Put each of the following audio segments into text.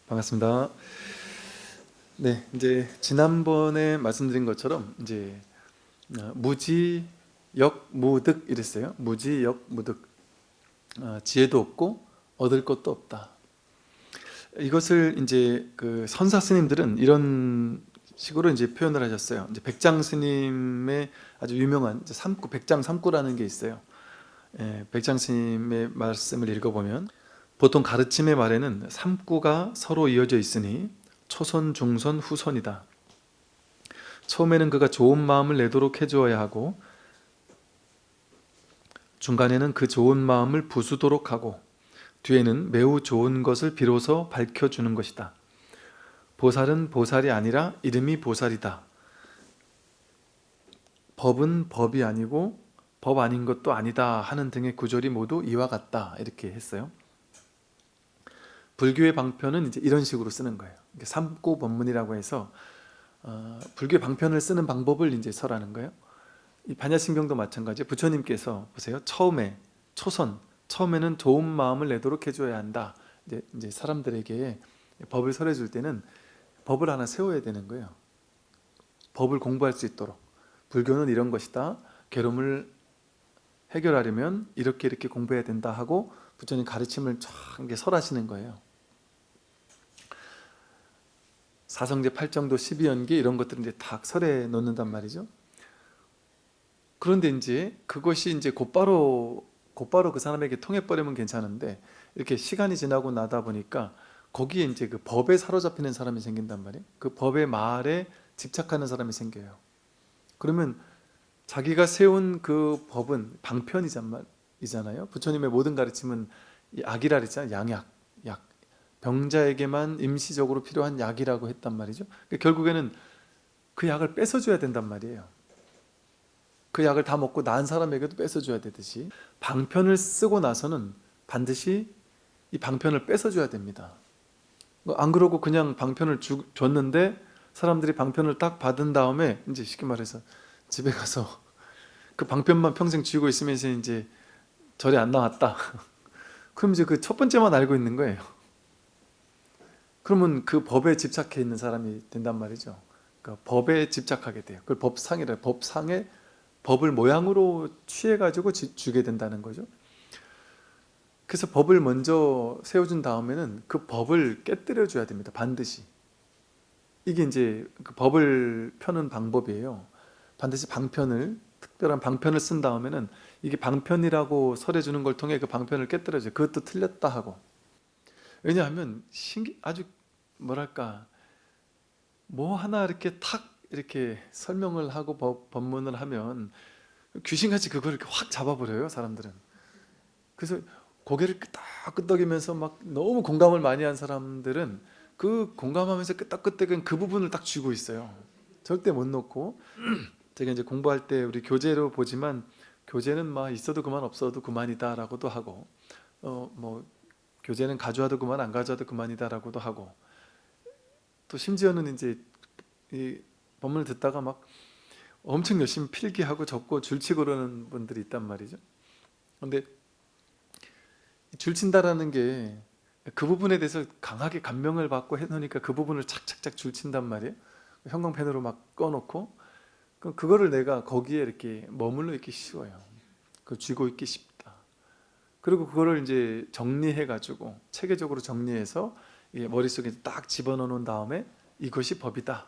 반갑습니다. 네, 이제 지난번에 말씀드린 것처럼 이제 무지역무득 이랬어요. 무지역무득. 지혜도 없고 얻을 것도 없다. 이것을 이제 그 선사 스님들은 이런 식으로 이제 표현을 하셨어요. 이제 백장 스님의 아주 유명한 이제 삼구, 백장 삼구라는 게 있어요. 백장 스님의 말씀을 읽어보면 보통 가르침의 말에는 삼구가 서로 이어져 있으니 초선, 중선, 후선이다. 처음에는 그가 좋은 마음을 내도록 해주어야 하고, 중간에는 그 좋은 마음을 부수도록 하고, 뒤에는 매우 좋은 것을 비로소 밝혀주는 것이다. 보살은 보살이 아니라 이름이 보살이다. 법은 법이 아니고 법 아닌 것도 아니다 하는 등의 구절이 모두 이와 같다. 이렇게 했어요. 불교의 방편은 이제 이런 식으로 쓰는 거예요. 삼구 법문이라고 해서 불교의 방편을 쓰는 방법을 이제 설하는 거예요. 이 반야심경도 마찬가지예요. 부처님께서 보세요. 처음에는 좋은 마음을 내도록 해줘야 한다. 이제 사람들에게 법을 설해 줄 때는 법을 하나 세워야 되는 거예요. 법을 공부할 수 있도록. 불교는 이런 것이다. 괴로움을 해결하려면 이렇게 공부해야 된다 하고 부처님 가르침을 쫙 설하시는 거예요. 사성제 8정도 12연기 이런 것들을 이제 다 설해 놓는단 말이죠. 그런데 이제 그것이 이제 곧바로 그 사람에게 통해버리면 괜찮은데 이렇게 시간이 지나고 나다 보니까 거기에 이제 그 법에 사로잡히는 사람이 생긴단 말이에요. 그 법의 말에 집착하는 사람이 생겨요. 그러면 자기가 세운 그 법은 방편이잖아요. 부처님의 모든 가르침은 약이라 그랬잖아요. 약. 병자에게만 임시적으로 필요한 약이라고 했단 말이죠. 결국에는 그 약을 뺏어줘야 된단 말이에요. 그 약을 다 먹고 나은 사람에게도 뺏어줘야 되듯이 방편을 쓰고 나서는 반드시 이 방편을 뺏어줘야 됩니다. 안 그러고 그냥 방편을 줬는데 사람들이 방편을 딱 받은 다음에 이제 쉽게 말해서 집에 가서 그 방편만 평생 쥐고 있으면서 이제 절에 안 나왔다. 그럼 이제 그 첫 번째만 알고 있는 거예요. 그러면 그 법에 집착해 있는 사람이 된단 말이죠. 그러니까 법에 집착하게 돼요. 그걸 법상의 법을 모양으로 취해가지고 주게 된다는 거죠. 그래서 법을 먼저 세워준 다음에는 그 법을 깨뜨려 줘야 됩니다. 반드시. 이게 이제 그 법을 펴는 방법이에요. 반드시 특별한 방편을 쓴 다음에는 이게 방편이라고 설해주는 걸 통해 그 방편을 깨뜨려줘요. 그것도 틀렸다 하고. 왜냐하면 아주 뭐랄까 뭐 하나 이렇게 설명을 하고 법문을 하면 귀신같이 그걸 이렇게 확 잡아버려요, 사람들은. 그래서 고개를 끄덕끄덕이면서 막 너무 공감을 많이 한 사람들은 그 공감하면서 끄덕끄덕은 그 부분을 딱 쥐고 있어요. 절대 못 놓고. 제가 이제 공부할 때 우리 교재로 보지만 교재는 막 있어도 그만 없어도 그만이다라고도 하고 뭐 교재는 가져와도 그만 안 가져와도 그만이다라고도 하고 또 심지어는 이제 이 법문을 듣다가 막 엄청 열심히 필기하고 적고 줄치고 그러는 분들이 있단 말이죠. 근데 줄친다라는 게 그 부분에 대해서 강하게 감명을 받고 해놓으니까 그 부분을 착착착 줄친단 말이에요. 형광펜으로 막 꺼놓고 그럼 그거를 내가 거기에 이렇게 머물러 있기 쉬워요. 그걸 쥐고 있기 쉽다. 그리고 그거를 이제 정리해가지고 체계적으로 정리해서 머릿속에 딱 집어넣어 놓은 다음에 이것이 법이다.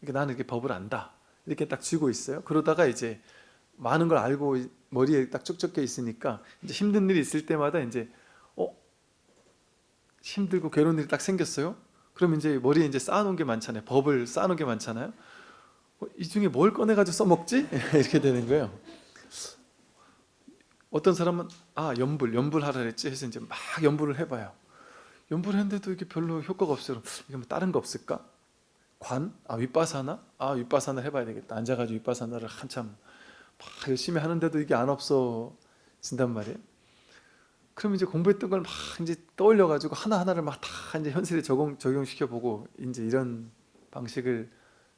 그러니까 나는 이렇게 법을 안다. 이렇게 딱 쥐고 있어요. 그러다가 이제 많은 걸 알고 머리에 딱 쭉 적혀 있으니까 이제 힘든 일이 있을 때마다 이제 힘들고 괴로운 일이 딱 생겼어요. 그러면 이제 머리에 이제 쌓아놓은 게 많잖아요. 법을 쌓아놓은 게 많잖아요. 이 중에 뭘 꺼내가지고 써먹지? 이렇게 되는 거예요. 어떤 사람은 연불하라 그랬지 해서 이제 막 연불을 해봐요. 연불을 했는데도 이게 별로 효과가 없어요. 이게 뭐 다른 거 없을까? 윗바사나? 윗바사나 해봐야 되겠다. 앉아가지고 윗바사나를 한참 막 열심히 하는데도 이게 안 없어진단 말이에요. 그럼 이제 공부했던 걸 막 이제 떠올려가지고 하나하나를 막 다 이제 현실에 적용시켜보고 이제 이런 방식을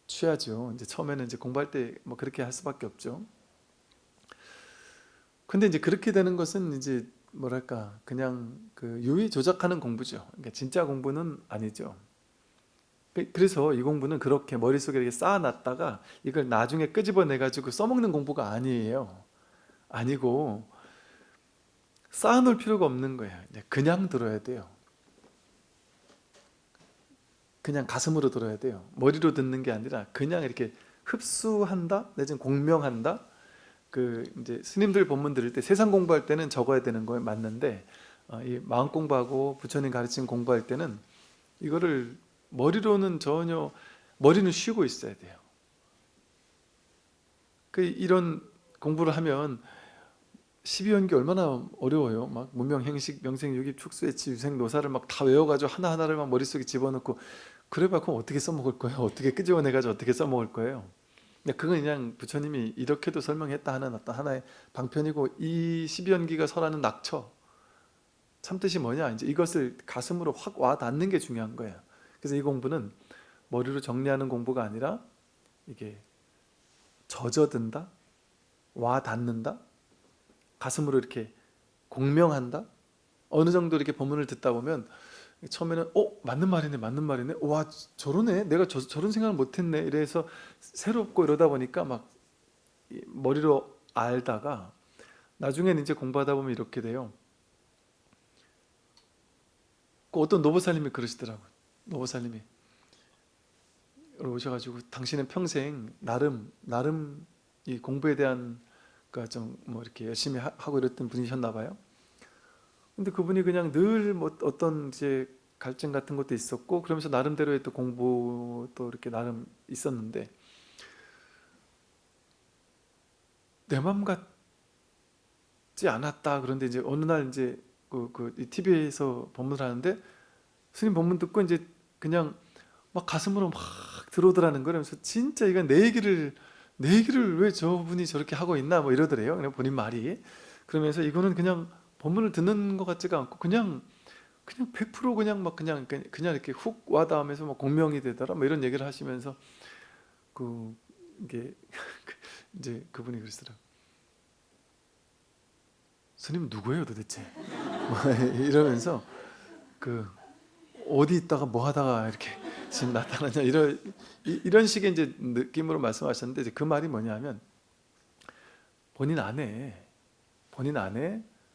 취하죠. 이제 처음에는 이제 공부할 때 뭐 그렇게 할 수밖에 없죠. 근데 이제 그렇게 되는 것은 이제 뭐랄까 그냥 그 유의 조작하는 공부죠. 그러니까 진짜 공부는 아니죠. 그래서 이 공부는 그렇게 머릿속에 이렇게 쌓아놨다가 이걸 나중에 끄집어내 가지고 써먹는 공부가 아니에요. 아니고 쌓아놓을 필요가 없는 거예요. 이제 그냥 들어야 돼요. 그냥 가슴으로 들어야 돼요. 머리로 듣는 게 아니라 그냥 이렇게 흡수한다, 내지는 공명한다. 그 이제 스님들 본문 들을 때 세상 공부할 때는 적어야 되는 거에 맞는데 이 마음 공부하고 부처님 가르침 공부할 때는 이거를 머리로는 전혀 머리는 쉬고 있어야 돼요. 그 이런 공부를 하면 12연기 얼마나 어려워요. 막 문명, 행식, 명생, 유기, 축수, 애치, 유생, 노사를 막 다 외워가지고 하나하나를 막 머릿속에 집어넣고 그래봐 그럼 어떻게 써먹을 거예요? 어떻게 끄집어내가지고 어떻게 써먹을 거예요? 근데 그건 그냥 부처님이 이렇게도 설명했다 하는 어떤 하나의 방편이고 이 12연기가 설하는 낙처 참뜻이 뭐냐 이제 이것을 가슴으로 확 와 닿는 게 중요한 거예요. 그래서 이 공부는 머리로 정리하는 공부가 아니라 이게 젖어든다, 와 닿는다, 가슴으로 이렇게 공명한다. 어느 정도 이렇게 법문을 듣다 보면 처음에는 맞는 말이네 맞는 말이네 와 저러네 내가 저런 생각을 못했네 이래서 새롭고 이러다 보니까 막 머리로 알다가 나중에는 이제 공부하다 보면 이렇게 돼요. 그 어떤 노보살님이 그러시더라고요. 노보살님이 오셔가지고 당신은 평생 나름 이 공부에 대한 그러니까 좀 뭐 이렇게 열심히 하고 이랬던 분이셨나 봐요. 근데 그분이 그냥 늘 뭐 어떤 이제 갈증 같은 것도 있었고 그러면서 나름대로의 또 공부도 이렇게 나름 있었는데 내 맘 같지 않았다. 그런데 이제 어느 날 이제 TV에서 법문을 하는데 스님 법문 듣고 이제 그냥 막 가슴으로 막 들어오더라는 거예요. 그래서 진짜 이건 내 얘기를 왜 저분이 저렇게 하고 있나 뭐 이러더래요. 그냥 본인 말이. 그러면서 이거는 그냥 법문을 듣는 것 같지가 않고 그냥 100% 그냥 막 그냥 이렇게 훅 와닿으면서 막 공명이 되더라. 뭐 이런 얘기를 하시면서 이게 이제 그분이 그러시더라고요. 스님 누구예요 도대체? 뭐 이러면서 어디 있다가 뭐 하다가 이렇게 지금 나타나냐 이런 식의 이제 느낌으로 말씀하셨는데 이제 그 말이 뭐냐면 본인 안에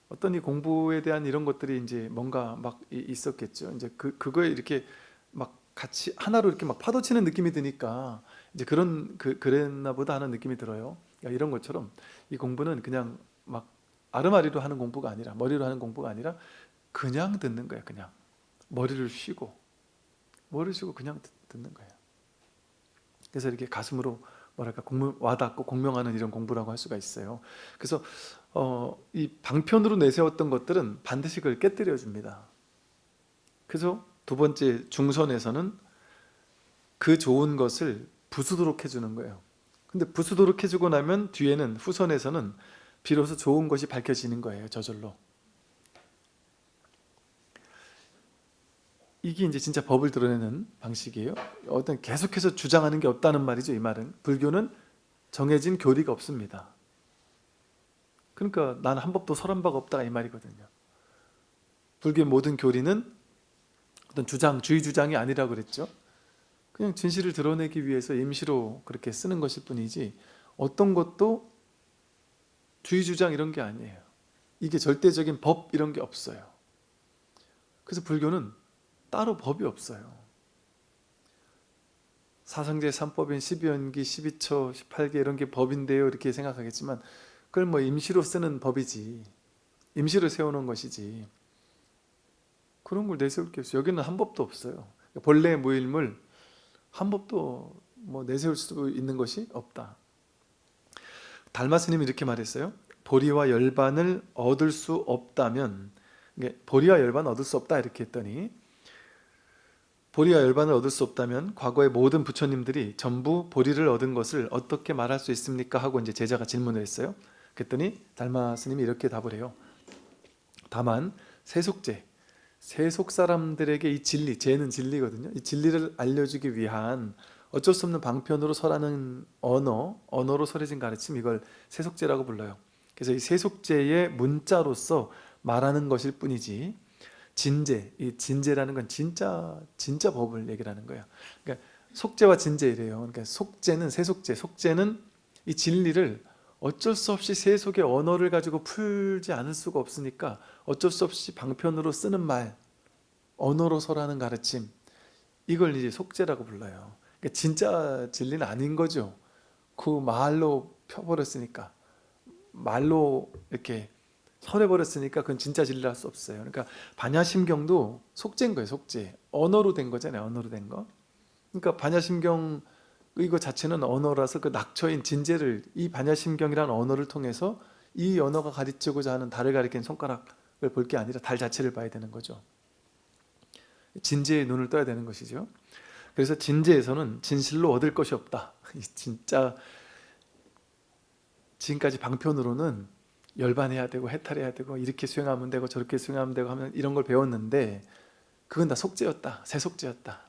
어떤 이 공부에 대한 이런 것들이 이제 뭔가 막 있었겠죠. 이제 그거에 이렇게 막 같이 하나로 이렇게 막 파도치는 느낌이 드니까 이제 그랬나 보다 하는 느낌이 들어요. 그러니까 이런 것처럼 이 공부는 그냥 막 아르마리로 하는 공부가 아니라 머리로 하는 공부가 아니라 그냥 듣는 거예요. 그냥 머리를 쉬고 그냥 듣는 거예요. 그래서 이렇게 가슴으로 뭐랄까 와닿고 공명하는 이런 공부라고 할 수가 있어요. 그래서 이 방편으로 내세웠던 것들은 반드시 그걸 깨뜨려 줍니다. 그래서 두 번째 중선에서는 그 좋은 것을 부수도록 해주는 거예요. 근데 부수도록 해주고 나면 뒤에는 후선에서는 비로소 좋은 것이 밝혀지는 거예요. 저절로. 이게 이제 진짜 법을 드러내는 방식이에요. 어떤 계속해서 주장하는 게 없다는 말이죠. 이 말은 불교는 정해진 교리가 없습니다. 그러니까 나는 한 법도 설한 바가 없다 이 말이거든요. 불교의 모든 교리는 어떤 주의 주장이 아니라고 그랬죠. 그냥 진실을 드러내기 위해서 임시로 그렇게 쓰는 것일 뿐이지 어떤 것도 주의 주장 이런 게 아니에요. 이게 절대적인 법 이런 게 없어요. 그래서 불교는 따로 법이 없어요. 사성제 3법인 12연기, 12처, 18개 이런 게 법인데요 이렇게 생각하겠지만 그걸 뭐 임시로 쓰는 법이지 임시로 세우는 것이지 그런 걸 내세울 게 없어요. 여기는 한 법도 없어요. 본래 무일물 한 법도 뭐 내세울 수 있는 것이 없다. 달마 스님이 이렇게 말했어요. 보리와 열반을 얻을 수 없다면 보리와 열반을 얻을 수 없다 이렇게 했더니 보리와 열반을 얻을 수 없다면 과거의 모든 부처님들이 전부 보리를 얻은 것을 어떻게 말할 수 있습니까? 하고 이제 제자가 질문을 했어요. 그랬더니 달마 스님이 이렇게 답을 해요. 다만 세속 사람들에게 이 진리, 죄는 진리거든요. 이 진리를 알려주기 위한 어쩔 수 없는 방편으로 설하는 언어로 설해진 가르침 이걸 세속죄라고 불러요. 그래서 이 세속죄의 문자로서 말하는 것일 뿐이지 진제, 이 진제라는 건 진짜 법을 얘기를 하는 거예요. 그러니까 속죄와 진제 이래요. 그러니까 속죄는 세속죄, 속죄는 이 진리를 어쩔 수 없이 세속의 언어를 가지고 풀지 않을 수가 없으니까 어쩔 수 없이 방편으로 쓰는 말, 언어로서라는 가르침, 이걸 이제 속죄라고 불러요. 그러니까 진짜 진리는 아닌 거죠. 그 말로 펴버렸으니까, 말로 이렇게 설해버렸으니까 그건 진짜 진리를 할 수 없어요. 그러니까 반야심경도 속죄인 거예요. 속죄. 언어로 된 거잖아요. 언어로 된 거. 그러니까 반야심경 이거 자체는 언어라서 그 낙처인 진제를 이 반야심경이라는 언어를 통해서 이 언어가 가르치고자 하는 달을 가리키는 손가락을 볼 게 아니라 달 자체를 봐야 되는 거죠. 진제에 눈을 떠야 되는 것이죠. 그래서 진제에서는 진실로 얻을 것이 없다. 진짜 지금까지 방편으로는 열반해야 되고 해탈해야 되고 이렇게 수행하면 되고 저렇게 수행하면 되고 하면 이런 걸 배웠는데 그건 다 속죄였다. 세속죄였다.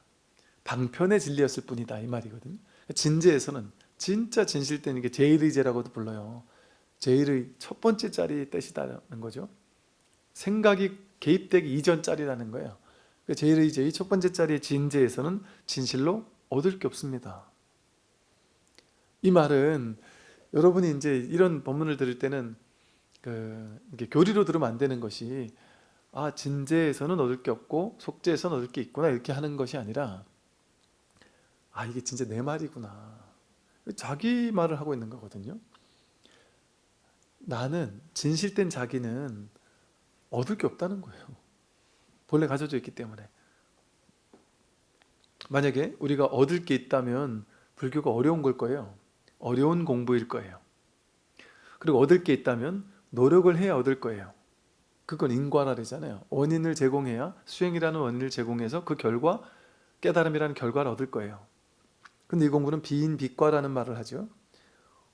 방편의 진리였을 뿐이다 이 말이거든요. 진제에서는 진짜 진실된 게 제일의제라고도 불러요. 제일의 첫 번째 자리의 뜻이라는 거죠. 생각이 개입되기 이전 자리라는 거예요. 제일의제의 첫 번째 자리의 진제에서는 진실로 얻을 게 없습니다. 이 말은 여러분이 이제 이런 법문을 들을 때는 이게 교리로 들으면 안 되는 것이 진제에서는 얻을 게 없고 속죄에서는 얻을 게 있구나 이렇게 하는 것이 아니라 이게 진짜 내 말이구나. 자기 말을 하고 있는 거거든요. 나는 진실된 자기는 얻을 게 없다는 거예요. 본래 가져져 있기 때문에. 만약에 우리가 얻을 게 있다면 불교가 어려운 걸 거예요. 어려운 공부일 거예요. 그리고 얻을 게 있다면 노력을 해야 얻을 거예요. 그건 인과라잖아요. 원인을 제공해야 수행이라는 원인을 제공해서 그 결과 깨달음이라는 결과를 얻을 거예요. 근데 이 공부는 비인비과라는 말을 하죠.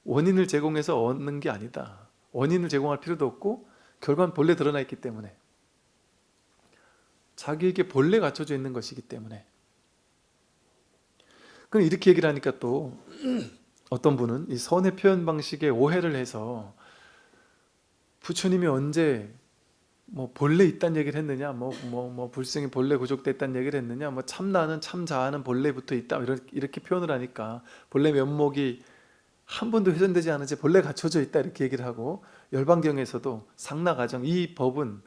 원인을 제공해서 얻는 게 아니다. 원인을 제공할 필요도 없고 결과는 본래 드러나 있기 때문에 자기에게 본래 갖춰져 있는 것이기 때문에. 그럼 이렇게 얘기를 하니까 또 어떤 분은 이 선의 표현 방식에 오해를 해서 부처님이 언제 본래 있다는 얘기를 했느냐, 불승이 본래 구족됐다는 얘기를 했느냐, 참나는 참자아는 본래부터 있다 이렇게 표현을 하니까 본래 면목이 한 번도 훼손되지 않은 채 본래 갖춰져 있다 이렇게 얘기를 하고, 열반경에서도 상나가정, 이 법은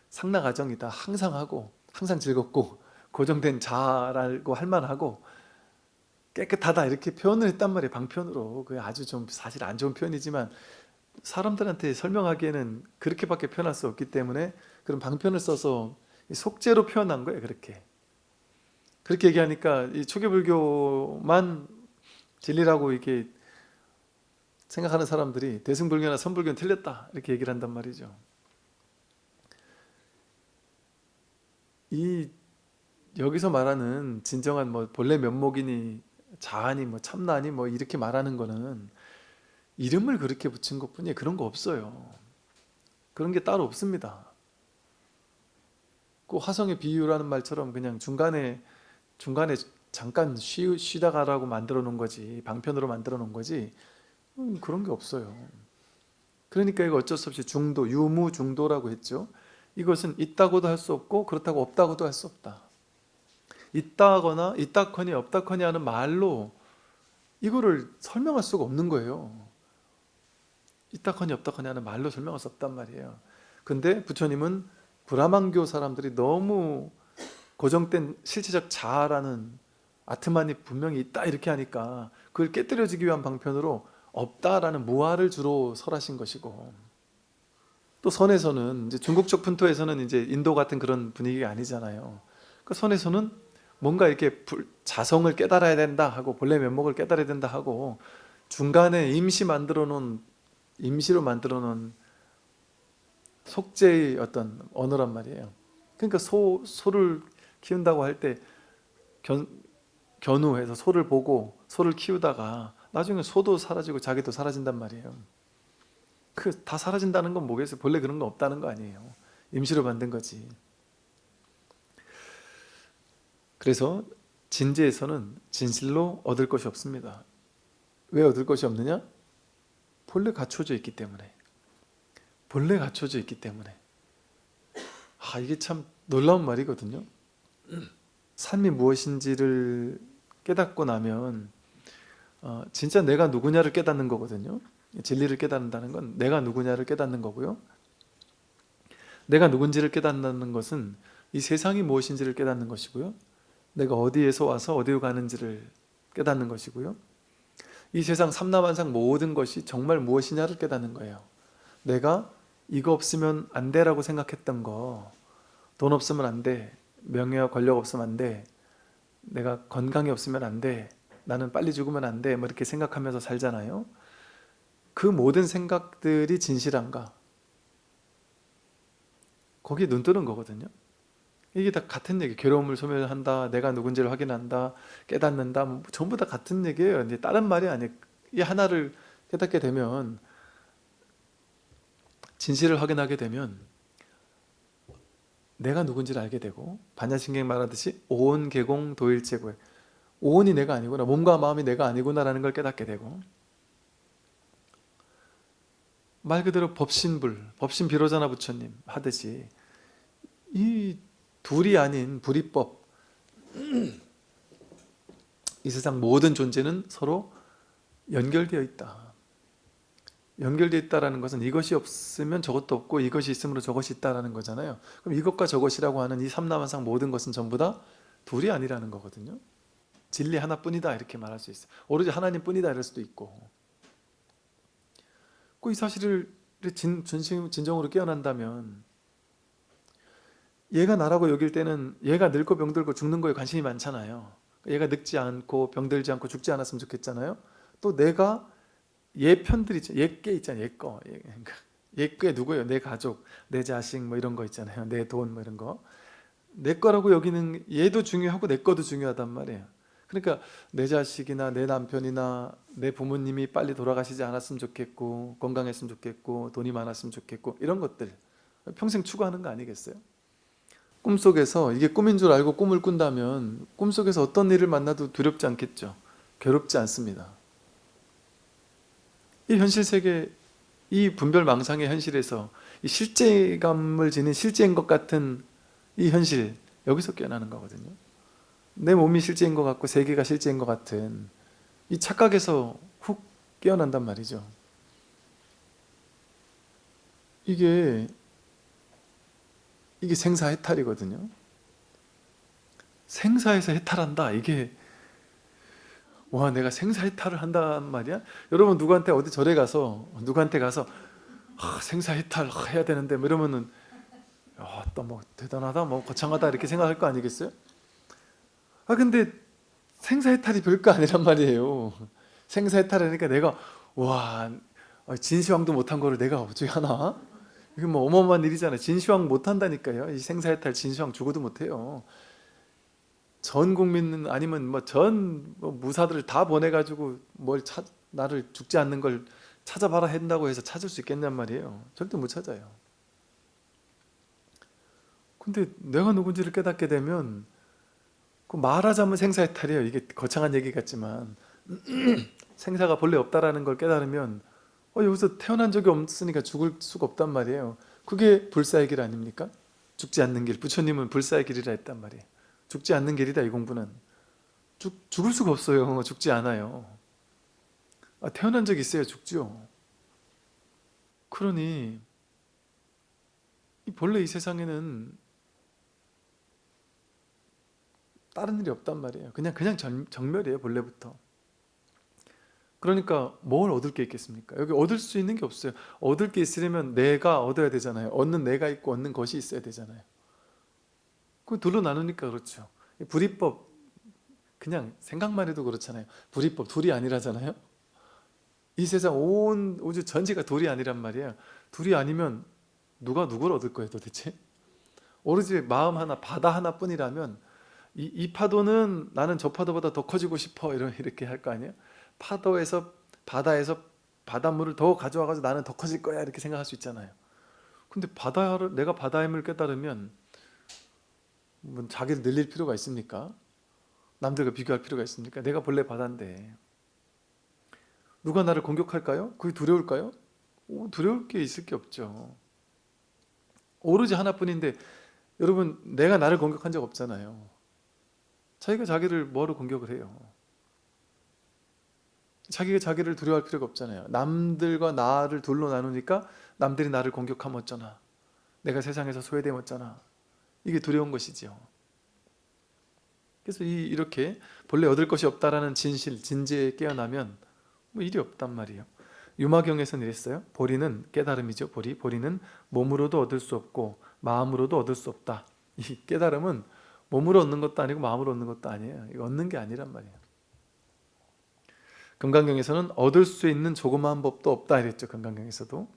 상나가정이다, 항상 하고 항상 즐겁고 고정된 자라고 할 만하고 깨끗하다 이렇게 표현을 했단 말이에요. 방편으로. 그게 아주 좀 사실 안 좋은 표현이지만 사람들한테 설명하기에는 그렇게밖에 표현할 수 없기 때문에 그런 방편을 써서 속죄로 표현한 거예요. 그렇게 얘기하니까 이 초기불교만 진리라고 이렇게 생각하는 사람들이 대승불교나 선불교는 틀렸다 이렇게 얘기를 한단 말이죠. 이 여기서 말하는 진정한 본래 면목이니 자아니 참나니 이렇게 말하는 거는 이름을 그렇게 붙인 것뿐이에요. 그런 거 없어요. 그런 게 따로 없습니다. 그 화성의 비유라는 말처럼 그냥 중간에 잠깐 쉬다 가라고 만들어 놓은 거지, 방편으로 만들어 놓은 거지, 그런 게 없어요. 그러니까 이거 어쩔 수 없이 중도, 유무중도라고 했죠. 이것은 있다고도 할 수 없고 그렇다고 없다고도 할 수 없다. 있다거나 있다커니 없다커니 하는 말로 이거를 설명할 수가 없는 거예요. 있다커니 없다커니 하는 말로 설명할 수 없단 말이에요. 근데 부처님은 브라만교 사람들이 너무 고정된 실체적 자아라는 아트만이 분명히 있다 이렇게 하니까 그걸 깨뜨려주기 위한 방편으로 없다라는 무아를 주로 설하신 것이고, 또 선에서는 이제 중국적 분토에서는 이제 인도 같은 그런 분위기가 아니잖아요. 그 선에서는 뭔가 이렇게 자성을 깨달아야 된다 하고 본래 면목을 깨달아야 된다 하고 중간에 임시로 만들어 놓은 속죄의 어떤 언어란 말이에요. 그러니까 소를 키운다고 할 때 견우해서 소를 보고 소를 키우다가 나중에 소도 사라지고 자기도 사라진단 말이에요. 다 사라진다는 건 뭐겠어요? 본래 그런 거 없다는 거 아니에요. 임시로 만든 거지. 그래서 진제에서는 진실로 얻을 것이 없습니다. 왜 얻을 것이 없느냐? 본래 갖춰져 있기 때문에. 본래 갖춰져 있기 때문에. 이게 참 놀라운 말이거든요. 삶이 무엇인지를 깨닫고 나면 진짜 내가 누구냐를 깨닫는 거거든요. 진리를 깨닫는다는 건 내가 누구냐를 깨닫는 거고요. 내가 누군지를 깨닫는 것은 이 세상이 무엇인지를 깨닫는 것이고요. 내가 어디에서 와서 어디로 가는지를 깨닫는 것이고요. 이 세상 삼라만상 모든 것이 정말 무엇이냐를 깨닫는 거예요. 내가 이거 없으면 안 돼라고 생각했던 거, 돈 없으면 안 돼, 명예와 권력 없으면 안 돼, 내가 건강이 없으면 안 돼, 나는 빨리 죽으면 안 돼, 뭐 이렇게 생각하면서 살잖아요. 그 모든 생각들이 진실한가? 거기에 눈 뜨는 거거든요. 이게 다 같은 얘기. 괴로움을 소멸한다, 내가 누군지를 확인한다, 깨닫는다, 뭐 전부 다 같은 얘기예요. 이제 다른 말이 아니에요. 이 하나를 깨닫게 되면, 진실을 확인하게 되면 내가 누군지를 알게 되고, 반야신경 말하듯이 오온개공 도일제고에 오온이 내가 아니구나, 몸과 마음이 내가 아니구나라는 걸 깨닫게 되고, 말 그대로 법신불, 법신비로자나 부처님 하듯이 이 둘이 아닌 불이법, 이 세상 모든 존재는 서로 연결되어 있다. 연결되어 있다는 것은 이것이 없으면 저것도 없고 이것이 있으므로 저것이 있다는 거잖아요. 그럼 이것과 저것이라고 하는 이 삼라만상 모든 것은 전부 다 둘이 아니라는 거거든요. 진리 하나뿐이다 이렇게 말할 수 있어요. 오로지 하나님뿐이다 이럴 수도 있고, 이 사실을 진정으로 깨어난다면, 얘가 나라고 여길 때는 얘가 늙고 병들고 죽는 거에 관심이 많잖아요. 얘가 늙지 않고 병들지 않고 죽지 않았으면 좋겠잖아요. 또 내가 얘 편들 있죠. 얘께 있잖아요. 얘 거. 얘께 누구예요? 내 가족, 내 자식 뭐 이런 거 있잖아요. 내 돈 뭐 이런 거. 내 거라고 여기는 얘도 중요하고 내 거도 중요하단 말이에요. 그러니까 내 자식이나 내 남편이나 내 부모님이 빨리 돌아가시지 않았으면 좋겠고, 건강했으면 좋겠고, 돈이 많았으면 좋겠고, 이런 것들 평생 추구하는 거 아니겠어요? 꿈속에서 이게 꿈인 줄 알고 꿈을 꾼다면 꿈속에서 어떤 일을 만나도 두렵지 않겠죠. 괴롭지 않습니다. 이 현실 세계, 이 분별망상의 현실에서 이 실제감을 지닌 실제인 것 같은 이 현실, 여기서 깨어나는 거거든요. 내 몸이 실제인 것 같고 세계가 실제인 것 같은 이 착각에서 훅 깨어난단 말이죠. 이게 생사해탈이거든요. 생사에서 해탈한다. 이게 와, 내가 생사해탈을 한단 말이야? 여러분 누구한테 어디 절에 가서 누구한테 가서 생사해탈 해야 되는데 뭐 이러면은 또 뭐 대단하다, 뭐 거창하다 이렇게 생각할 거 아니겠어요? 근데 생사해탈이 별거 아니란 말이에요. 생사해탈하니까 내가 와, 진시황도 못한 거를 내가 어떻게 하나? 이게 뭐 어마어마한 일이잖아요. 진시황 못한다니까요. 이 생사해탈 진시황 죽어도 못해요. 전 국민 아니면 뭐 전 무사들을 다 보내가지고 나를 죽지 않는 걸 찾아봐라 한다고 해서 찾을 수 있겠냔 말이에요. 절대 못 찾아요. 근데 내가 누군지를 깨닫게 되면, 말하자면 생사해탈이에요. 이게 거창한 얘기 같지만 생사가 본래 없다라는 걸 깨달으면 여기서 태어난 적이 없으니까 죽을 수가 없단 말이에요. 그게 불사의 길 아닙니까? 죽지 않는 길. 부처님은 불사의 길이라 했단 말이에요. 죽지 않는 길이다, 이 공부는. 죽을 수가 없어요. 죽지 않아요. 태어난 적이 있어야 죽죠. 그러니 본래 이 세상에는 다른 일이 없단 말이에요. 그냥 정멸이에요, 본래부터. 그러니까 뭘 얻을 게 있겠습니까? 여기 얻을 수 있는 게 없어요. 얻을 게 있으려면 내가 얻어야 되잖아요. 얻는 내가 있고 얻는 것이 있어야 되잖아요. 그 둘로 나누니까 그렇죠. 불이법, 그냥 생각만 해도 그렇잖아요. 불이법, 둘이 아니라잖아요. 이 세상 온 우주 전체가 둘이 아니란 말이에요. 둘이 아니면 누가 누굴 얻을 거예요, 도대체? 오로지 마음 하나, 바다 하나뿐이라면 이 파도는 나는 저 파도보다 더 커지고 싶어 이렇게 할 거 아니에요? 바다에서 바닷물을 더 가져와가지고 나는 더 커질 거야 이렇게 생각할 수 있잖아요. 근데 내가 바다의 힘을 깨달으면 뭐 자기를 늘릴 필요가 있습니까? 남들과 비교할 필요가 있습니까? 내가 본래 바다인데 누가 나를 공격할까요? 그게 두려울까요? 두려울 게 있을 게 없죠. 오로지 하나뿐인데 여러분, 내가 나를 공격한 적 없잖아요. 자기가 자기를 뭐로 공격을 해요? 자기가 자기를 두려워할 필요가 없잖아요. 남들과 나를 둘로 나누니까 남들이 나를 공격하면 어쩌나, 내가 세상에서 소외되면 어쩌나, 이게 두려운 것이지요. 그래서 이렇게 본래 얻을 것이 없다라는 진실, 진지에 깨어나면 뭐 일이 없단 말이에요. 유마경에서는 이랬어요. 보리는 깨달음이죠. 보리는 몸으로도 얻을 수 없고 마음으로도 얻을 수 없다. 이 깨달음은 몸으로 얻는 것도 아니고 마음으로 얻는 것도 아니에요. 이거 얻는 게 아니란 말이에요. 금강경에서는 얻을 수 있는 조그마한 법도 없다 이랬죠. 금강경에서도.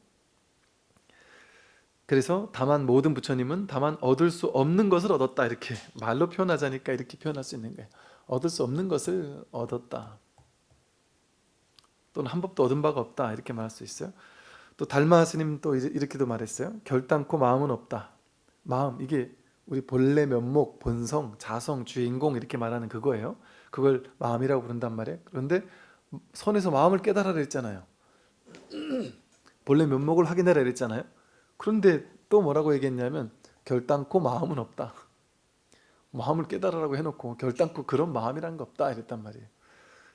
그래서 다만 모든 부처님은 다만 얻을 수 없는 것을 얻었다, 이렇게 말로 표현하자니까 이렇게 표현할 수 있는 거예요. 얻을 수 없는 것을 얻었다, 또는 한 법도 얻은 바가 없다, 이렇게 말할 수 있어요. 또 달마 스님 또 이렇게도 말했어요. 결단코 마음은 없다. 마음, 이게 우리 본래 면목, 본성, 자성, 주인공 이렇게 말하는 그거예요. 그걸 마음이라고 부른단 말이에요. 그런데 선에서 마음을 깨달아라 했잖아요. 본래 면목을 확인하라 했잖아요. 그런데 또 뭐라고 얘기했냐면 결단코 마음은 없다. 마음을 깨달으라고 해놓고 결단코 그런 마음이란 거 없다 이랬단 말이에요.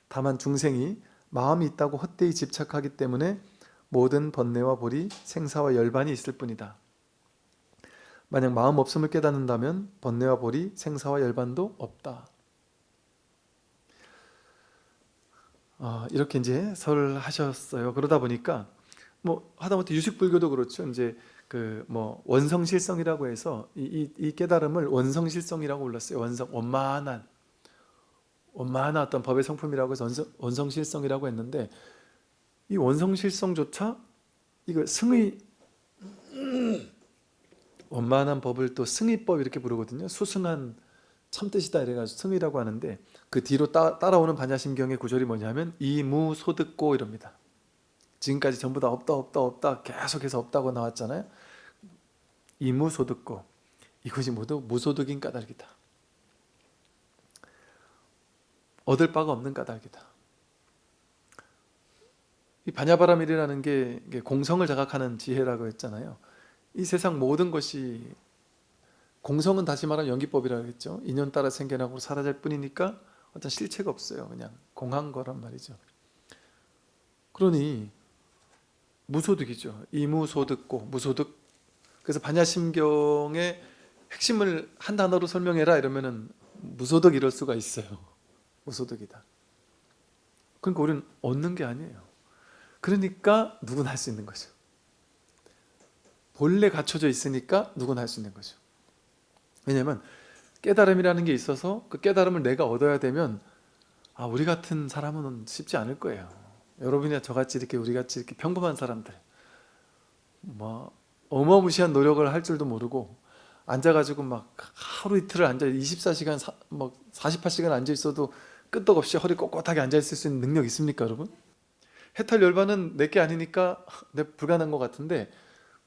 다만 중생이 마음이 있다고 헛되이 집착하기 때문에 모든 번뇌와 보리, 생사와 열반이 있을 뿐이다. 만약 마음 없음을 깨닫는다면 번뇌와 보리, 생사와 열반도 없다. 이렇게 이제 설을 하셨어요. 그러다 보니까 뭐 하다못해 유식불교도 그렇죠. 이제 그 뭐 원성실성이라고 해서 이 깨달음을 원성실성이라고 불렀어요. 원만한 어떤 법의 성품이라고 해서 원성실성이라고 했는데, 이 원성실성조차 이거 승의, 원만한 법을 또 승의법 이렇게 부르거든요. 수승한 참뜻이다 이래가지고 승의라고 하는데, 그 뒤로 따라오는 반야심경의 구절이 뭐냐면 이무소득고 이럽니다. 지금까지 전부 다 없다 계속해서 없다고 나왔잖아요. 이무소득고, 이것이 모두 무소득인 까닭이다. 얻을 바가 없는 까닭이다. 이 반야바라밀이라는 게 공성을 자각하는 지혜라고 했잖아요. 이 세상 모든 것이, 공성은 다시 말하면 연기법이라고 했죠. 인연 따라 생겨나고 사라질 뿐이니까 어떤 실체가 없어요. 그냥 공한 거란 말이죠. 그러니 무소득이죠. 이무소득고, 무소득. 그래서 반야심경의 핵심을 한 단어로 설명해라 이러면은 무소득 이럴 수가 있어요. 무소득이다. 그러니까 우리는 얻는 게 아니에요. 그러니까 누구나 할 수 있는 거죠. 본래 갖춰져 있으니까 누구나 할 수 있는 거죠. 왜냐하면 깨달음이라는 게 있어서 그 깨달음을 내가 얻어야 되면 우리 같은 사람은 쉽지 않을 거예요. 여러분이나 저같이 이렇게 우리같이 이렇게 평범한 사람들, 뭐 어마무시한 노력을 할 줄도 모르고 앉아가지고 막 하루 이틀을 앉아 24시간 막 48시간 앉아 있어도 끄떡없이 허리 꼿꼿하게 앉아 있을 수 있는 능력 있습니까, 여러분? 해탈 열반은 내 게 아니니까 불가능한 것 같은데,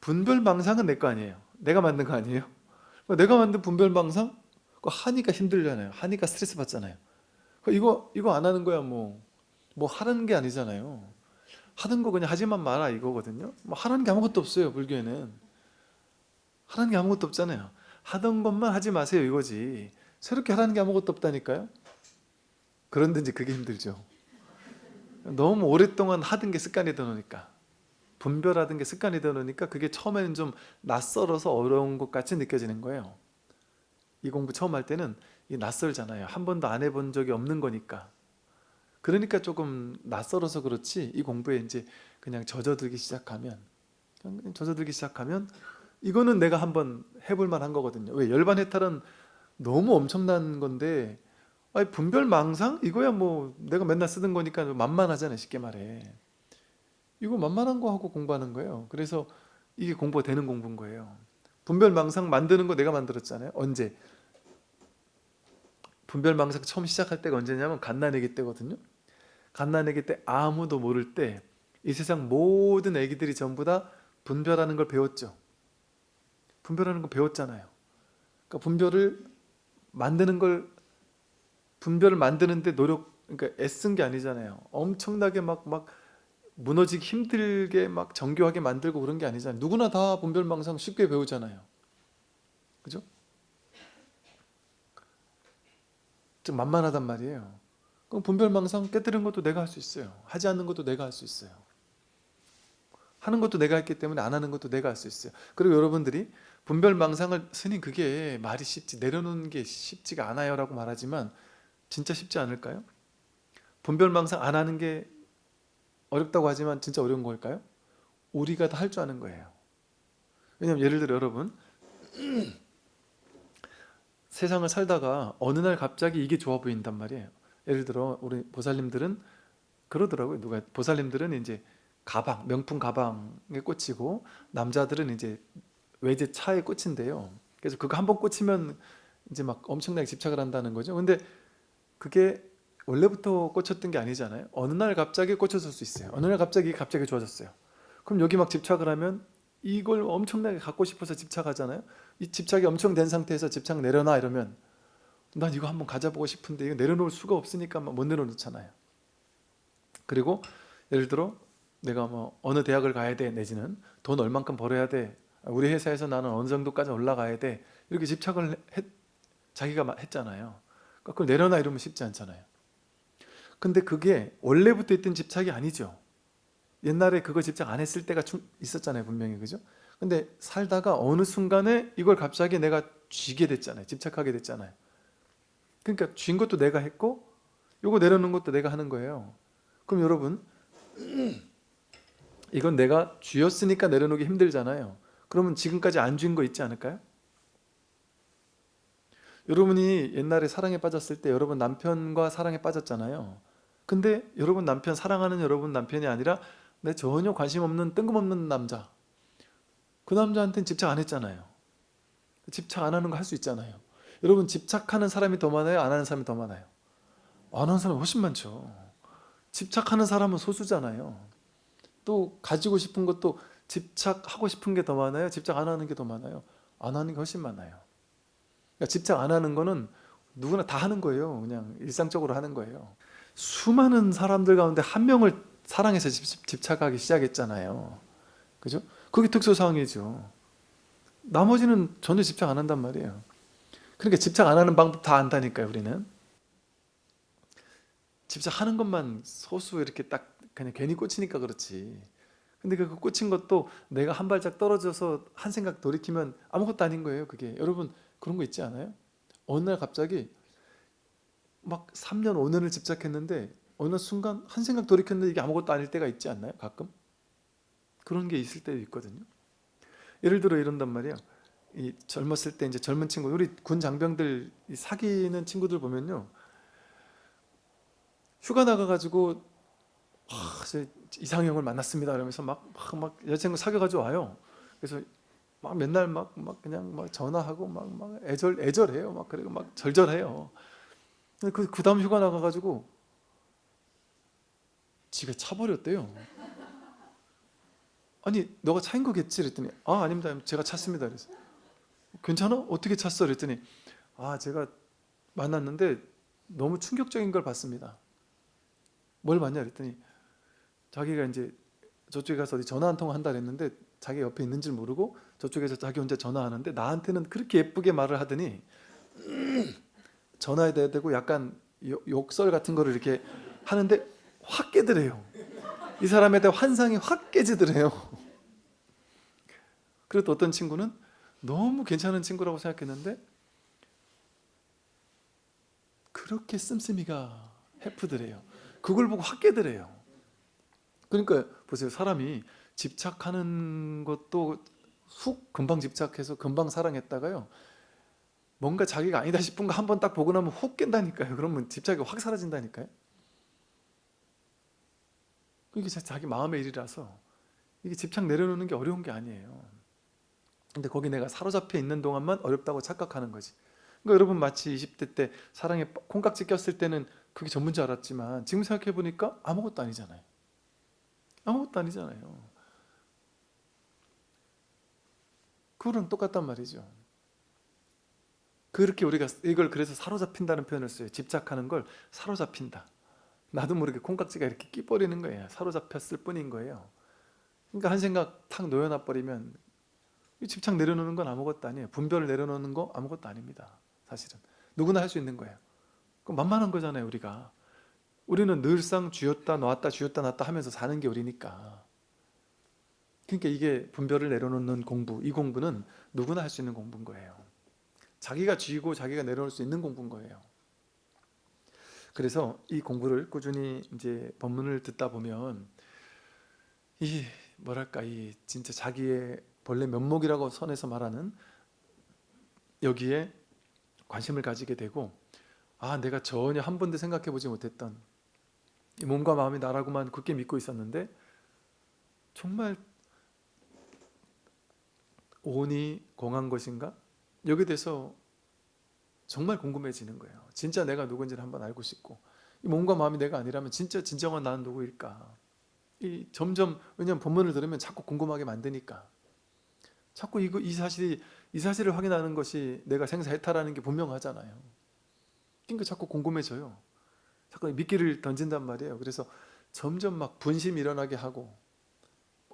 분별망상은 내 거 아니에요. 내가 만든 거 아니에요. 내가 만든 분별망상 그거 하니까 힘들잖아요. 하니까 스트레스 받잖아요. 이거 안 하는 거야 뭐 하는 게 아니잖아요. 하는 거 그냥 하지만 마라 이거거든요. 뭐 하라는 게 아무것도 없어요. 불교에는 하라는 게 아무것도 없잖아요. 하던 것만 하지 마세요 이거지. 새롭게 하라는 게 아무것도 없다니까요. 그런데 이제 그게 힘들죠. 너무 오랫동안 하던 게 습관이 되어 놓으니까, 분별하던 게 습관이 되어 놓으니까 그게 처음에는 좀 낯설어서 어려운 것 같이 느껴지는 거예요. 이 공부 처음 할 때는 이 낯설잖아요. 한 번도 안 해본 적이 없는 거니까. 그러니까 조금 낯설어서 그렇지, 이 공부에 이제 그냥 젖어들기 시작하면 이거는 내가 한번 해볼 만한 거거든요. 왜? 열반해탈은 너무 엄청난 건데, 분별망상? 이거야 뭐 내가 맨날 쓰던 거니까 만만하잖아요. 쉽게 말해. 이거 만만한 거 하고 공부하는 거예요. 그래서 이게 공부가 되는 공부인 거예요. 분별망상 만드는 거 내가 만들었잖아요. 언제? 분별망상 처음 시작할 때가 언제냐면 갓난아기 때거든요. 갓난아기 때 아무도 모를 때 이 세상 모든 아기들이 전부 다 분별하는 걸 배웠죠. 분별하는 거 배웠잖아요. 그러니까 분별을 만드는데 그러니까 애쓴 게 아니잖아요. 엄청나게 막 무너지기 힘들게 막 정교하게 만들고 그런 게 아니잖아요. 누구나 다 분별망상 쉽게 배우잖아요. 그죠? 좀 만만하단 말이에요. 그럼 분별망상 깨뜨리는 것도 내가 할 수 있어요. 하지 않는 것도 내가 할 수 있어요. 하는 것도 내가 했기 때문에 안 하는 것도 내가 할 수 있어요. 그리고 여러분들이 분별망상을 스님 그게 말이 쉽지 내려놓는 게 쉽지가 않아요 라고 말하지만 진짜 쉽지 않을까요? 분별망상 안 하는 게 어렵다고 하지만 진짜 어려운 걸까요? 우리가 다 할 줄 아는 거예요. 왜냐하면 예를 들어 여러분 세상을 살다가 어느 날 갑자기 이게 좋아 보인단 말이에요. 예를 들어 우리 보살님들은 그러더라고요. 누가 보살님들은 이제 가방, 명품 가방에 꽂히고 남자들은 이제 외제 차에 꽂힌대요. 그래서 그거 한번 꽂히면 이제 막 엄청나게 집착을 한다는 거죠. 근데 그게 원래부터 꽂혔던 게 아니잖아요. 어느 날 갑자기 꽂혔을 수 있어요. 어느 날 갑자기 좋아졌어요. 그럼 여기 막 집착을 하면 이걸 엄청나게 갖고 싶어서 집착하잖아요. 이 집착이 엄청 된 상태에서 집착 내려놔 이러면 난 이거 한번 가져보고 싶은데 이거 내려놓을 수가 없으니까 못 내려놓잖아요. 그리고 예를 들어 내가 뭐 어느 대학을 가야 돼 내지는 돈 얼만큼 벌어야 돼 우리 회사에서 나는 어느 정도까지 올라가야 돼 이렇게 집착을 자기가 했잖아요. 그러니까 그걸 내려놔 이러면 쉽지 않잖아요. 근데 그게 원래부터 있던 집착이 아니죠. 옛날에 그거 집착 안 했을 때가 있었잖아요 분명히. 그죠? 근데 살다가 어느 순간에 이걸 갑자기 내가 쥐게 됐잖아요. 집착하게 됐잖아요. 그러니까 쥔 것도 내가 했고 요거 내려놓은 것도 내가 하는 거예요. 그럼 여러분 이건 내가 쥐었으니까 내려놓기 힘들잖아요. 그러면 지금까지 안 쥔 거 있지 않을까요? 여러분이 옛날에 사랑에 빠졌을 때 여러분 남편과 사랑에 빠졌잖아요. 근데 여러분 남편 사랑하는 여러분 남편이 아니라 내 전혀 관심 없는 뜬금없는 남자, 그 남자한테는 집착 안 했잖아요. 집착 안 하는 거 할 수 있잖아요. 여러분 집착하는 사람이 더 많아요? 안 하는 사람이 더 많아요? 안 하는 사람이 훨씬 많죠. 집착하는 사람은 소수잖아요. 또 가지고 싶은 것도 집착하고 싶은 게 더 많아요? 집착 안 하는 게 더 많아요? 안 하는 게 훨씬 많아요. 그러니까 집착 안 하는 거는 누구나 다 하는 거예요. 그냥 일상적으로 하는 거예요. 수많은 사람들 가운데 한 명을 사랑해서 집착하기 시작했잖아요. 그죠? 그게 특수사항이죠. 나머지는 전혀 집착 안 한단 말이에요. 그러니까 집착 안 하는 방법 다 안다니까요, 우리는. 집착하는 것만 소수 이렇게 딱 그냥 괜히 꽂히니까 그렇지. 근데 그 꽂힌 것도 내가 한 발짝 떨어져서 한 생각 돌이키면 아무것도 아닌 거예요, 그게. 여러분 그런 거 있지 않아요? 어느 날 갑자기 막 3년, 5년을 집착했는데 어느 순간 한 생각 돌이켰는데 이게 아무것도 아닐 때가 있지 않나요? 가끔? 그런 게 있을 때도 있거든요. 예를 들어 이런단 말이에요. 이 젊었을 때 이제 젊은 친구, 우리 군 장병들 사귀는 친구들 보면요. 휴가 나가가지고 이상형을 만났습니다. 이러면서 막 여자친구 사귀어가지고 와요. 그래서 막 맨날 막 그냥 막 전화하고 막 애절해요. 막 그리고 막 절절해요. 그 다음 휴가 나가가지고 집에 차 버렸대요. 아니 너가 차인 거겠지? 그랬더니 아닙니다. 제가 찼습니다. 그래서 괜찮아? 어떻게 찼어? 그랬더니 제가 만났는데 너무 충격적인 걸 봤습니다. 뭘 봤냐? 그랬더니 자기가 이제 저쪽에 가서 어디 전화 한 통 한다 그랬는데 자기 옆에 있는 줄 모르고 저쪽에서 자기 혼자 전화하는데 나한테는 그렇게 예쁘게 말을 하더니 전화해야 되고 약간 욕설 같은 거를 이렇게 하는데 확 깨더래요. 이 사람에 대한 환상이 확 깨지더래요. 그리고 또 어떤 친구는 너무 괜찮은 친구라고 생각했는데 그렇게 씀씀이가 해프더래요. 그걸 보고 확 깨더래요. 그러니까 보세요. 사람이 집착하는 것도 훅 금방 집착해서 금방 사랑했다가요. 뭔가 자기가 아니다 싶은 거 한 번 딱 보고 나면 훅 깬다니까요. 그러면 집착이 확 사라진다니까요. 이게 자기 마음의 일이라서 이게 집착 내려놓는 게 어려운 게 아니에요. 근데 거기 내가 사로잡혀 있는 동안만 어렵다고 착각하는 거지. 그러니까 여러분 마치 20대 때 사랑에 콩깍지 꼈을 때는 그게 전부인 줄 알았지만 지금 생각해 보니까 아무것도 아니잖아요. 아무것도 아니잖아요. 그거랑 똑같단 말이죠. 그렇게 우리가 이걸 그래서 사로잡힌다는 표현을 써요. 집착하는 걸 사로잡힌다. 나도 모르게 콩깍지가 이렇게 끼버리는 거예요. 사로잡혔을 뿐인 거예요. 그러니까 한 생각 탁 놓여놔 버리면 집착 내려놓는 건 아무것도 아니에요. 분별을 내려놓는 거 아무것도 아닙니다. 사실은 누구나 할 수 있는 거예요. 만만한 거잖아요. 우리는 늘상 쥐었다 놨다 쥐었다 놨다 하면서 사는 게 우리니까. 그러니까 이게 분별을 내려놓는 공부, 이 공부는 누구나 할 수 있는 공부인 거예요. 자기가 쥐고 자기가 내려놓을 수 있는 공부인 거예요. 그래서 이 공부를 꾸준히 이제 법문을 듣다 보면 이 뭐랄까, 이 진짜 자기의 본래 면목이라고 선에서 말하는 여기에 관심을 가지게 되고, 내가 전혀 한 번도 생각해 보지 못했던 이 몸과 마음이 나라고만 굳게 믿고 있었는데 정말 오니 공한 것인가? 여기에 대해서 정말 궁금해지는 거예요. 진짜 내가 누군지를 한번 알고 싶고, 이 몸과 마음이 내가 아니라면 진짜 진정한 나는 누구일까? 점점, 왜냐하면 본문을 들으면 자꾸 궁금하게 만드니까, 자꾸 이 사실을 확인하는 것이 내가 생사해탈하는 게 분명하잖아요. 그러니까 자꾸 궁금해져요. 자꾸 미끼를 던진단 말이에요. 그래서 점점 막 분심이 일어나게 하고,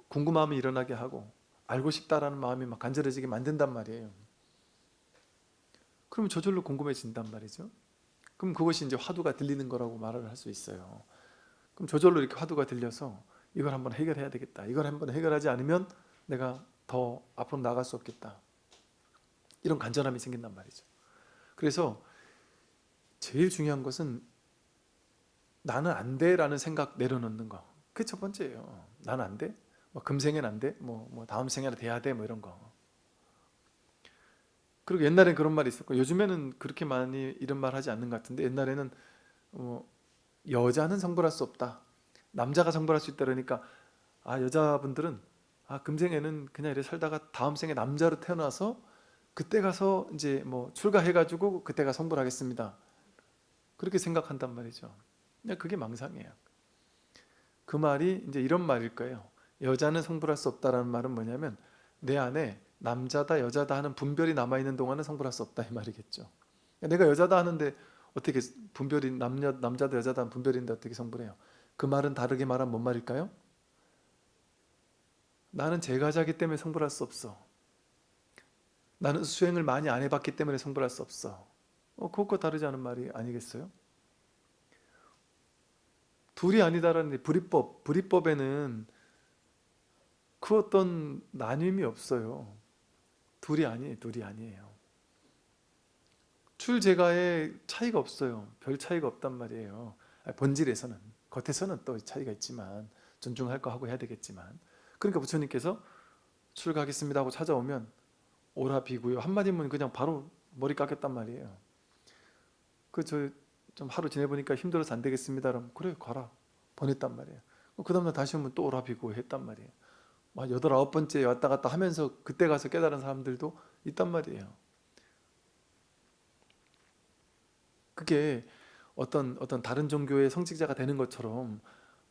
궁금함이 일어나게 하고, 알고 싶다라는 마음이 막 간절해지게 만든단 말이에요. 그러면 저절로 궁금해진단 말이죠. 그럼 그것이 이제 화두가 들리는 거라고 말을 할 수 있어요. 그럼 저절로 이렇게 화두가 들려서 이걸 한번 해결해야 되겠다. 이걸 한번 해결하지 않으면 내가 더 앞으로 나갈 수 없겠다. 이런 간절함이 생긴단 말이죠. 그래서 제일 중요한 것은 나는 안 돼라는 생각 내려놓는 거. 그게 첫 번째예요. 나는 안 돼? 금생엔 안 돼? 다음 생에는 돼야 돼? 이런 거. 그리고 옛날엔 그런 말이 있었고, 요즘에는 그렇게 많이 이런 말 하지 않는 것 같은데, 옛날에는 여자는 성불할 수 없다, 남자가 성불할 수 있다. 그러니까 여자분들은 금생에는 그냥 이렇게 살다가 다음 생에 남자로 태어나서 그때 가서 이제 출가해가지고 그때가 성불하겠습니다, 그렇게 생각한단 말이죠. 그게 망상이에요. 그 말이 이제 이런 말일 거예요. 여자는 성불할 수 없다라는 말은 뭐냐면, 내 안에 남자다 여자다 하는 분별이 남아있는 동안은 성불할 수 없다, 이 말이겠죠. 내가 여자다 하는데 어떻게 분별이 남자다 여자다 하는 분별인데 어떻게 성불해요? 그 말은 다르게 말하면 뭔 말일까요? 나는 제가자기 때문에 성불할 수 없어. 나는 수행을 많이 안 해봤기 때문에 성불할 수 없어. 그것과 다르지 않은 말이 아니겠어요? 둘이 아니다라는 불이법에는 그 어떤 나뉨이 없어요. 둘이 아니에요. 출제가의 차이가 없어요. 별 차이가 없단 말이에요. 본질에서는. 겉에서는 또 차이가 있지만, 존중할 거 하고 해야 되겠지만. 그러니까 부처님께서 출가하겠습니다 하고 찾아오면 오라 비구요 한마디면 그냥 바로 머리 깎였단 말이에요. 좀 하루 지내보니까 힘들어서 안 되겠습니다. 그럼 그래 가라 보냈단 말이에요. 그 다음날 다시 오면 또 오라 비구요 했단 말이에요. 8, 9번째 왔다 갔다 하면서 그때 가서 깨달은 사람들도 있단 말이에요. 그게 어떤 다른 종교의 성직자가 되는 것처럼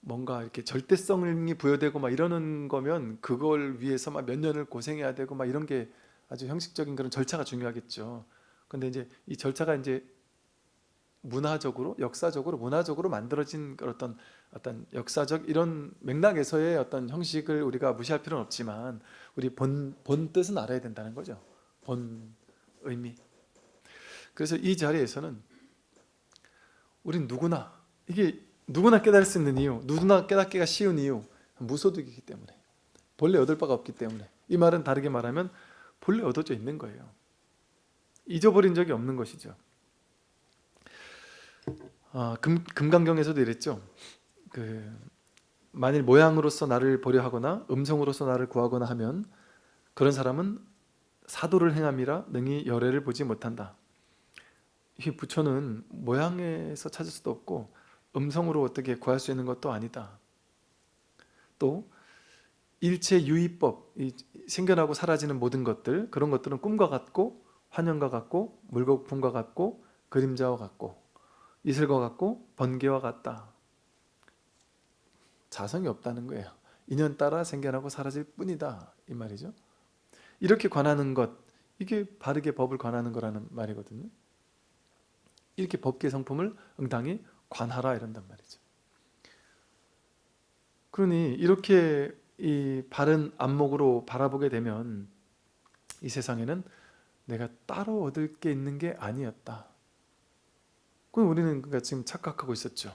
뭔가 이렇게 절대성이 부여되고 막 이러는 거면 그걸 위해서 막 몇 년을 고생해야 되고 막 이런 게 아주 형식적인 그런 절차가 중요하겠죠. 근데 이제 이 절차가 이제 역사적으로 문화적으로 만들어진 어떤 역사적 이런 맥락에서의 어떤 형식을 우리가 무시할 필요는 없지만, 우리 본 뜻은 알아야 된다는 거죠. 본 의미. 그래서 이 자리에서는 우린 누구나 깨달을 수 있는 이유, 누구나 깨닫기가 쉬운 이유, 무소득이기 때문에, 본래 얻을 바가 없기 때문에. 이 말은 다르게 말하면 본래 얻어져 있는 거예요. 잊어버린 적이 없는 것이죠. 금강경에서도 이랬죠. 만일 모양으로서 나를 보려 하거나 음성으로서 나를 구하거나 하면 그런 사람은 사도를 행함이라 능히 열애를 보지 못한다. 이 부처는 모양에서 찾을 수도 없고 음성으로 어떻게 구할 수 있는 것도 아니다. 또 일체 유의법, 생겨나고 사라지는 모든 것들, 그런 것들은 꿈과 같고 환영과 같고 물거품과 같고 그림자와 같고 이슬과 같고 번개와 같다. 자성이 없다는 거예요. 인연 따라 생겨나고 사라질 뿐이다, 이 말이죠. 이렇게 관하는 것, 이게 바르게 법을 관하는 거라는 말이거든요. 이렇게 법계 성품을 응당히 관하라 이런단 말이죠. 그러니 이렇게 이 바른 안목으로 바라보게 되면 이 세상에는 내가 따로 얻을 게 있는 게 아니었다. 그럼 우리는 그러니까 지금 착각하고 있었죠.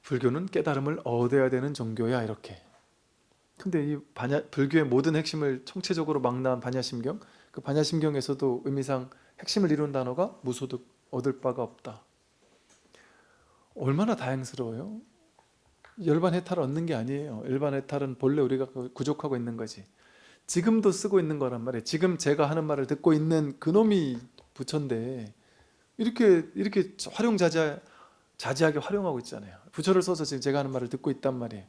불교는 깨달음을 얻어야 되는 종교야 이렇게. 근데 이 불교의 모든 핵심을 총체적으로 망라한 반야심경, 그 반야심경에서도 의미상 핵심을 이룬 단어가 무소득, 얻을 바가 없다. 얼마나 다행스러워요. 열반해탈을 얻는 게 아니에요. 열반해탈은 본래 우리가 구족하고 있는 거지. 지금도 쓰고 있는 거란 말이에요. 지금 제가 하는 말을 듣고 있는 그놈이 부처인데 이렇게 자지하게 활용하고 있잖아요. 부처를 써서 지금 제가 하는 말을 듣고 있단 말이에요.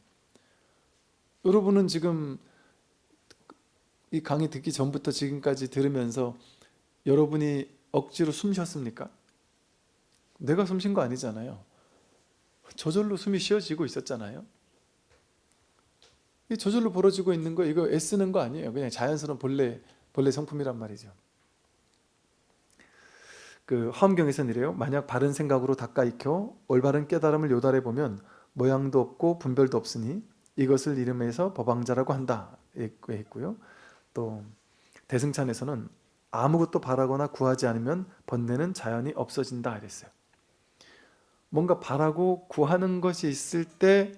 여러분은 지금 이 강의 듣기 전부터 지금까지 들으면서 여러분이 억지로 숨 쉬었습니까? 내가 숨 쉰 거 아니잖아요. 저절로 숨이 쉬어지고 있었잖아요. 이 저절로 벌어지고 있는 거, 이거 애쓰는 거 아니에요. 그냥 자연스러운 본래 성품이란 말이죠. 그 화엄경에서는 이래요. 만약 바른 생각으로 닦아 익혀 올바른 깨달음을 요달해 보면 모양도 없고 분별도 없으니 이것을 이름해서 법왕자라고 한다 했고요. 또 대승찬에서는 아무것도 바라거나 구하지 않으면 번뇌는 자연히 없어진다 이랬어요. 뭔가 바라고 구하는 것이 있을 때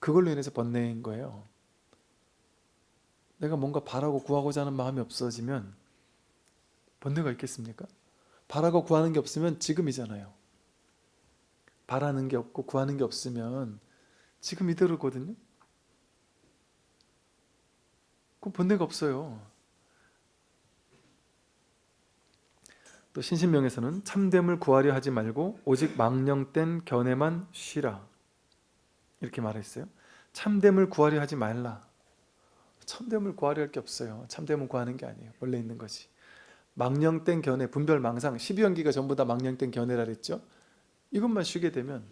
그걸로 인해서 번뇌인 거예요. 내가 뭔가 바라고 구하고자 하는 마음이 없어지면 번뇌가 있겠습니까? 바라고 구하는 게 없으면 지금이잖아요. 바라는 게 없고 구하는 게 없으면 지금 이대로거든요. 그럼 번뇌가 없어요. 또 신신명에서는 참됨을 구하려 하지 말고 오직 망령된 견해만 쉬라 이렇게 말했어요. 참됨을 구하려 하지 말라. 참됨을 구하려 할 게 없어요. 참됨은 구하는 게 아니에요. 원래 있는 거지. 망령된 견해, 분별, 망상, 12연기가 전부 다 망령된 견해라 그랬죠. 이것만 쉬게 되면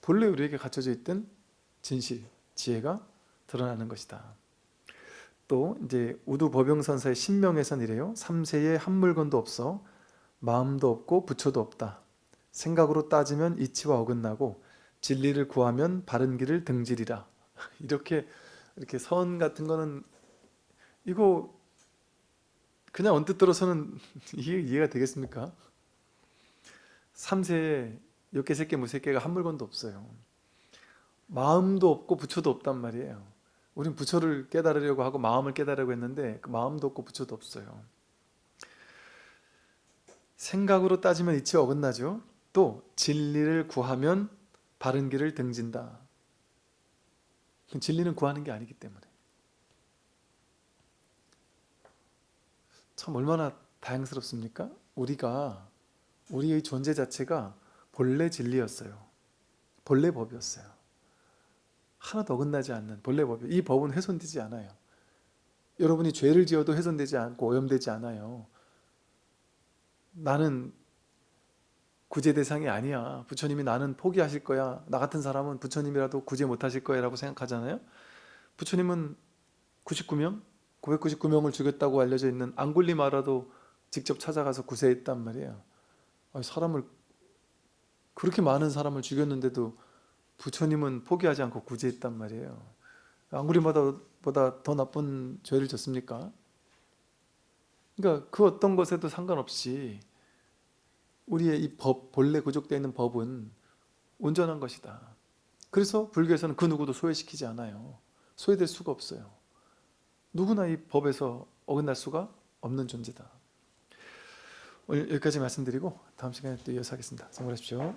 본래 우리에게 갖춰져 있던 진실, 지혜가 드러나는 것이다. 또 이제 우두법용선사의 신명에선 이래요. 삼세에 한 물건도 없어 마음도 없고 부처도 없다. 생각으로 따지면 이치와 어긋나고 진리를 구하면 바른 길을 등지리라. 이렇게 선 같은 거는 이거 그냥 언뜻 들어서는 이해가 되겠습니까? 삼세에 역계 색계 무색계가 한 물건도 없어요. 마음도 없고 부처도 없단 말이에요. 우린 부처를 깨달으려고 하고 마음을 깨달으려고 했는데 그 마음도 없고 부처도 없어요. 생각으로 따지면 이치와 어긋나죠. 또 진리를 구하면 바른 길을 등진다. 진리는 구하는 게 아니기 때문에. 참 얼마나 다행스럽습니까? 우리의 존재 자체가 본래 진리였어요. 본래 법이었어요. 하나도 어긋나지 않는 본래 법이에요. 이 법은 훼손되지 않아요. 여러분이 죄를 지어도 훼손되지 않고 오염되지 않아요. 나는 구제 대상이 아니야. 부처님이 나는 포기하실 거야. 나 같은 사람은 부처님이라도 구제 못하실 거야 라고 생각하잖아요. 부처님은 99명? 999명을 죽였다고 알려져 있는 앙굴리마라도 직접 찾아가서 구제했단 말이에요. 사람을 그렇게 많은 사람을 죽였는데도 부처님은 포기하지 않고 구제했단 말이에요. 앙굴리마보다 더 나쁜 죄를 졌습니까? 그러니까 그 어떤 것에도 상관없이 우리의 이 법, 본래 구족되어 있는 법은 온전한 것이다. 그래서 불교에서는 그 누구도 소외시키지 않아요. 소외될 수가 없어요. 누구나 이 법에서 어긋날 수가 없는 존재다. 오늘 여기까지 말씀드리고 다음 시간에 또 이어서 하겠습니다. 성불하십시오.